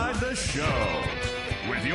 Inside the Show with your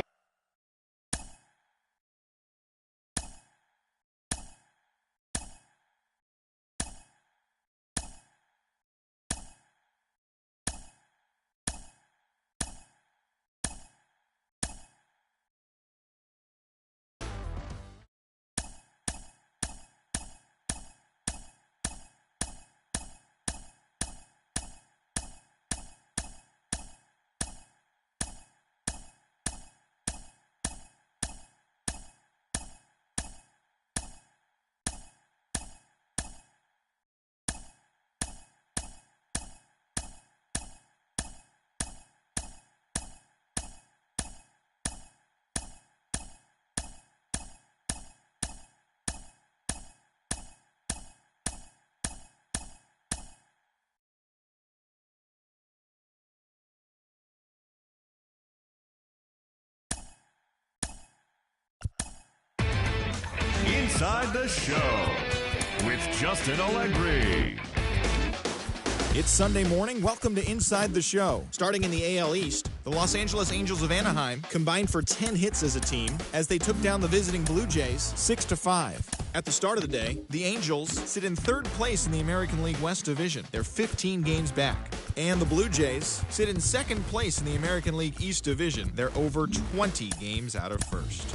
Inside the Show with Justin Allegri. It's Sunday morning. Welcome to Inside the Show. Starting in the AL East, the Los Angeles Angels of Anaheim combined for 10 hits as a team as they took down the visiting Blue Jays 6-5. At the start of the day, the Angels sit in third place in the American League West Division. They're 15 games back. And the Blue Jays sit in second place in the American League East Division. They're over 20 games out of first.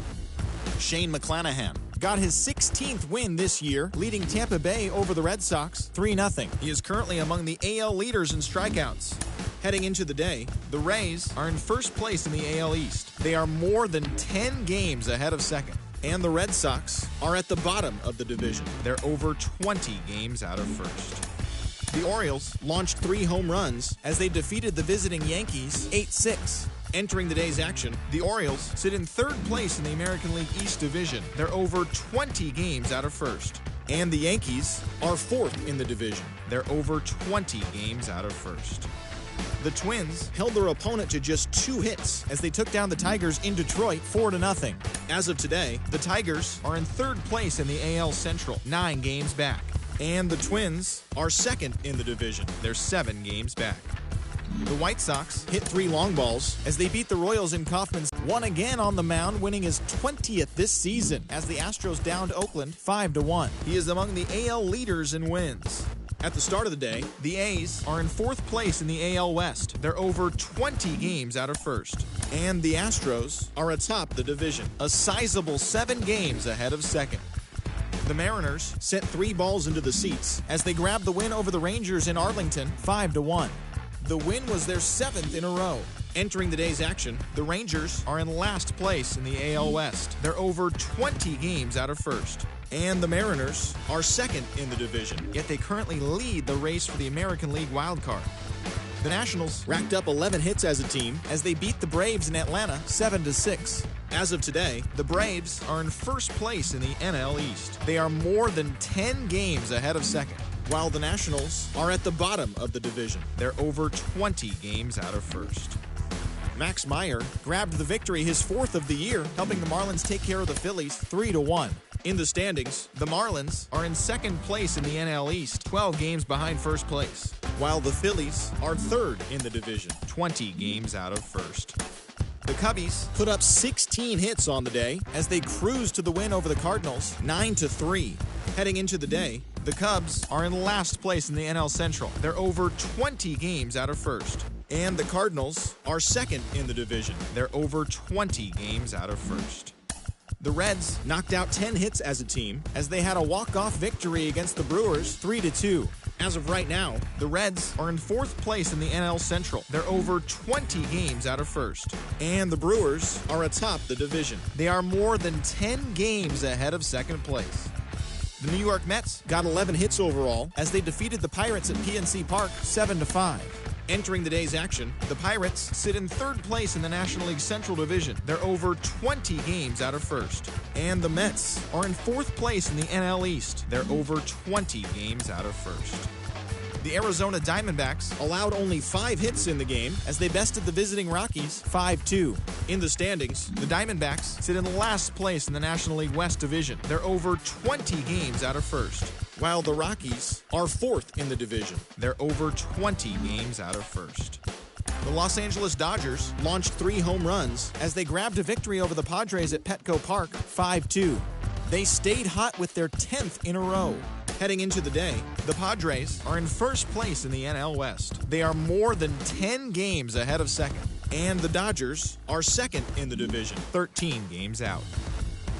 Shane McClanahan got his 16th win this year, leading Tampa Bay over the Red Sox 3-0. He is currently among the AL leaders in strikeouts. Heading into the day, the Rays are in first place in the AL East. They are more than 10 games ahead of second. And the Red Sox are at the bottom of the division. They're over 20 games out of first. The Orioles launched 3 home runs as they defeated the visiting Yankees 8-6. Entering the day's action, the Orioles sit in third place in the American League East Division. They're over 20 games out of first. And the Yankees are fourth in the division. They're over 20 games out of first. The Twins held their opponent to just 2 hits as they took down the Tigers in Detroit 4-0. As of today, the Tigers are in third place in the AL Central, 9 games back. And the Twins are second in the division. They're 7 games back. The White Sox hit 3 long balls as they beat the Royals in Kauffman's won again on the mound, winning his 20th this season as the Astros downed Oakland 5-1. He is among the AL leaders in wins. At the start of the day, the A's are in fourth place in the AL West. They're over 20 games out of first. And the Astros are atop the division, a sizable 7 games ahead of second. The Mariners sent 3 balls into the seats as they grabbed the win over the Rangers in Arlington 5-1. The win was their 7th in a row. Entering the day's action, the Rangers are in last place in the AL West. They're over 20 games out of first. And the Mariners are second in the division, yet they currently lead the race for the American League wildcard. The Nationals racked up 11 hits as a team as they beat the Braves in Atlanta 7-6. As of today, the Braves are in first place in the NL East. They are more than 10 games ahead of second, while the Nationals are at the bottom of the division. They're over 20 games out of first. Max Meyer grabbed the victory, his 4th of the year, helping the Marlins take care of the Phillies 3-1. In the standings, the Marlins are in second place in the NL East, 12 games behind first place, while the Phillies are third in the division, 20 games out of first. The Cubbies put up 16 hits on the day as they cruised to the win over the Cardinals 9-3. Heading into the day, the Cubs are in last place in the NL Central. They're over 20 games out of first. And the Cardinals are second in the division. They're over 20 games out of first. The Reds knocked out 10 hits as a team as they had a walk-off victory against the Brewers 3-2. As of right now, the Reds are in fourth place in the NL Central. They're over 20 games out of first. And the Brewers are atop the division. They are more than 10 games ahead of second place. The New York Mets got 11 hits overall as they defeated the Pirates at PNC Park 7-5. Entering the day's action, the Pirates sit in third place in the National League Central Division. They're over 20 games out of first. And the Mets are in fourth place in the NL East. They're over 20 games out of first. The Arizona Diamondbacks allowed only 5 hits in the game as they bested the visiting Rockies 5-2. In the standings, the Diamondbacks sit in last place in the National League West Division. They're over 20 games out of first, while the Rockies are fourth in the division. They're over 20 games out of first. The Los Angeles Dodgers launched 3 home runs as they grabbed a victory over the Padres at Petco Park 5-2. They stayed hot with their 10th in a row. Heading into the day, the Padres are in first place in the NL West. They are more than 10 games ahead of second. And the Dodgers are second in the division, 13 games out.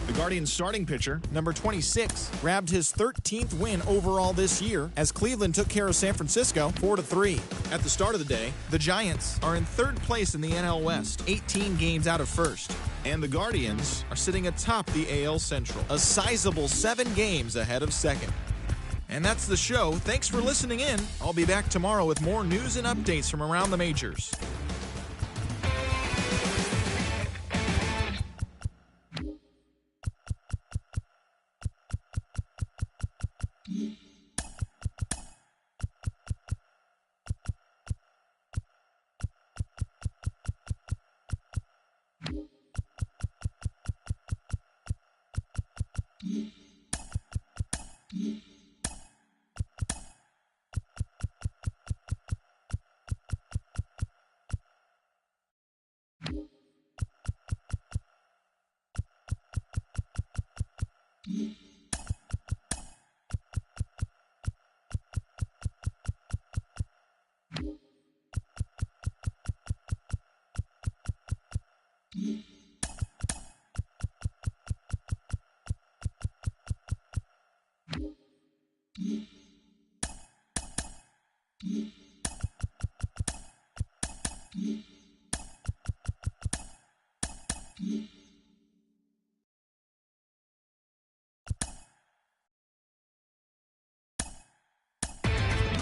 The Guardians starting pitcher, number 26, grabbed his 13th win overall this year as Cleveland took care of San Francisco 4-3. At the start of the day, the Giants are in third place in the NL West, 18 games out of first. And the Guardians are sitting atop the AL Central, a sizable 7 games ahead of second. And that's the show. Thanks for listening in. I'll be back tomorrow with more news and updates from around the majors.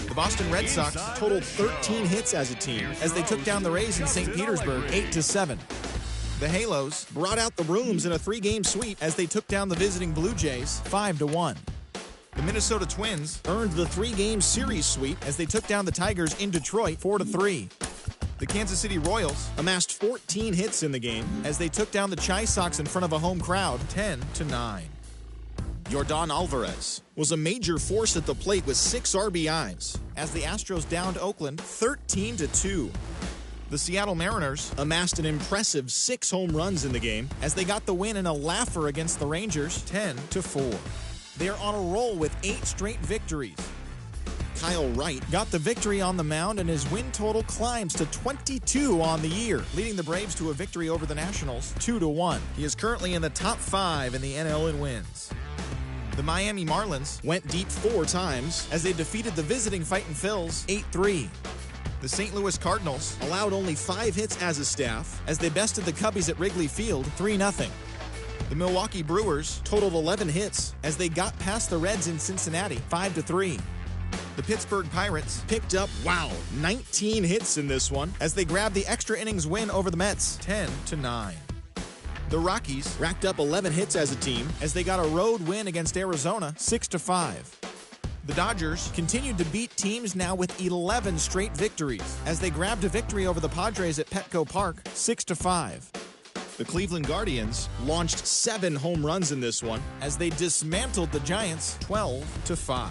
The Boston Red Sox totaled 13 hits as a team as they took down the Rays in St. Petersburg 8-7. The Halos brought out the rooms in a 3-game sweep as they took down the visiting Blue Jays 5-1. The Minnesota Twins earned the 3-game series sweep as they took down the Tigers in Detroit 4-3. The Kansas City Royals amassed 14 hits in the game as they took down the Chi Sox in front of a home crowd 10-9. Yordan Alvarez was a major force at the plate with 6 RBIs as the Astros downed Oakland 13-2. The Seattle Mariners amassed an impressive 6 home runs in the game as they got the win in a laugher against the Rangers 10-4. They are on a roll with 8 straight victories. Kyle Wright got the victory on the mound and his win total climbs to 22 on the year, leading the Braves to a victory over the Nationals 2-1. He is currently in the top 5 in the NL in wins. The Miami Marlins went deep 4 times as they defeated the visiting Fightin' Phils 8-3. The St. Louis Cardinals allowed only 5 hits as a staff as they bested the Cubbies at Wrigley Field 3-0. The Milwaukee Brewers totaled 11 hits as they got past the Reds in Cincinnati 5-3. The Pittsburgh Pirates picked up, 19 hits in this one as they grabbed the extra innings win over the Mets 10-9. The Rockies racked up 11 hits as a team as they got a road win against Arizona 6-5. The Dodgers continued to beat teams now with 11 straight victories as they grabbed a victory over the Padres at Petco Park 6-5. The Cleveland Guardians launched 7 home runs in this one as they dismantled the Giants 12-5.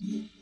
Bye.